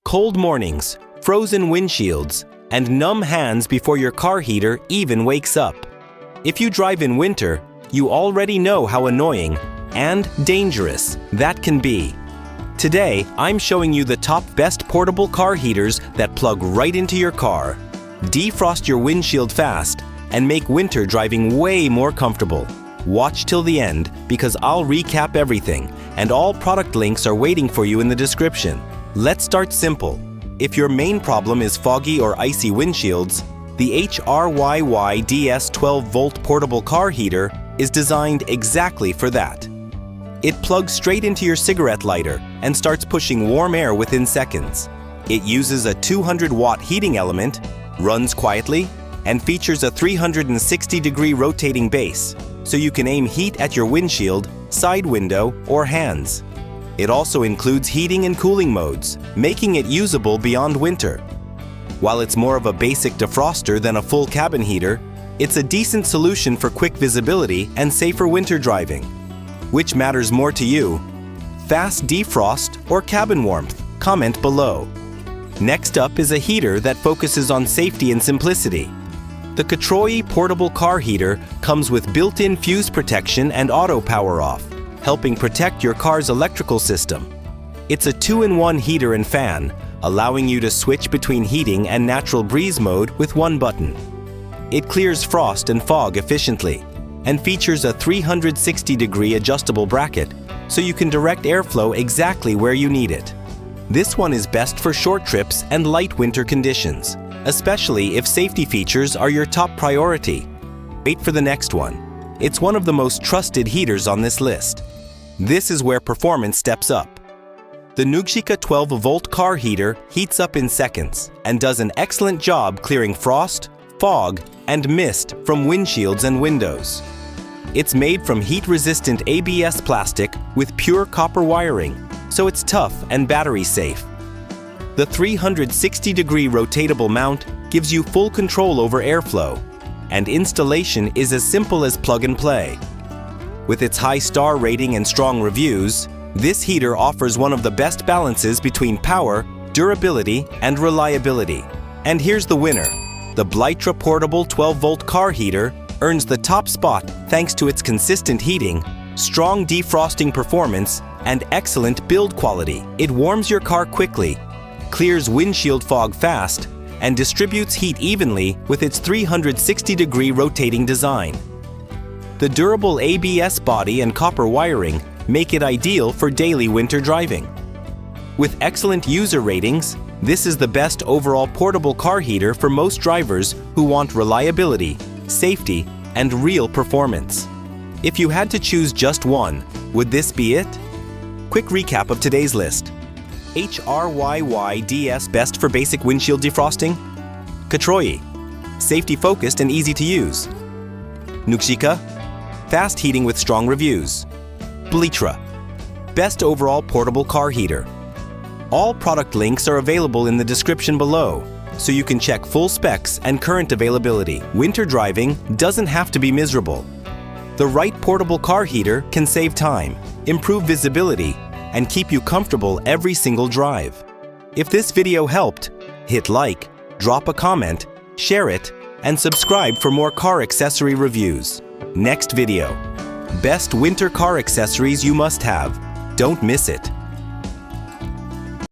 Cold mornings, frozen windshields, and numb hands before your car heater even wakes up. If you drive in winter, you already know how annoying and dangerous that can be. Today, I'm showing you the top best portable car heaters that plug right into your car, defrost your windshield fast, and make winter driving way more comfortable. Watch till the end because I'll recap everything, and all product links are waiting for you in the description. Let's start simple. If your main problem is foggy or icy windshields, the HRYYDS 12-volt portable car heater is designed exactly for that. It plugs straight into your cigarette lighter and starts pushing warm air within seconds. It uses a 200-watt heating element, runs quietly, and features a 360-degree rotating base, so you can aim heat at your windshield, side window, or hands. It also includes heating and cooling modes, making it usable beyond winter. While it's more of a basic defroster than a full cabin heater, it's a decent solution for quick visibility and safer winter driving. Which matters more to you? Fast defrost or cabin warmth? Comment below. Next up is a heater that focuses on safety and simplicity. The Katroiy portable car heater comes with built-in fuse protection and auto power off, helping protect your car's electrical system. It's a 2-in-1 heater and fan, allowing you to switch between heating and natural breeze mode with one button. It clears frost and fog efficiently and features a 360-degree adjustable bracket, so you can direct airflow exactly where you need it. This one is best for short trips and light winter conditions, especially if safety features are your top priority. Wait for the next one. It's one of the most trusted heaters on this list. This is where performance steps up. The Nugsika 12-volt car heater heats up in seconds and does an excellent job clearing frost, fog, and mist from windshields and windows. It's made from heat-resistant ABS plastic with pure copper wiring, so it's tough and battery safe. The 360-degree rotatable mount gives you full control over airflow, and installation is as simple as plug and play. With its high star rating and strong reviews, this heater offers one of the best balances between power, durability, and reliability. And here's the winner. The Blytra portable 12-volt car heater earns the top spot thanks to its consistent heating, strong defrosting performance, and excellent build quality. It warms your car quickly, clears windshield fog fast, and distributes heat evenly with its 360-degree rotating design. The durable ABS body and copper wiring make it ideal for daily winter driving. With excellent user ratings, this is the best overall portable car heater for most drivers who want reliability, safety, and real performance. If you had to choose just one, would this be it? Quick recap of today's list. HRYYDS best for basic windshield defrosting. Katroiy, safety-focused and easy to use. Nugsika, fast heating with strong reviews. Blytra, best overall portable car heater. All product links are available in the description below, so you can check full specs and current availability. Winter driving doesn't have to be miserable. The right portable car heater can save time, improve visibility, and keep you comfortable every single drive. If this video helped, hit like, drop a comment, share it, and subscribe for more car accessory reviews. Next video: best winter car accessories you must have. Don't miss it.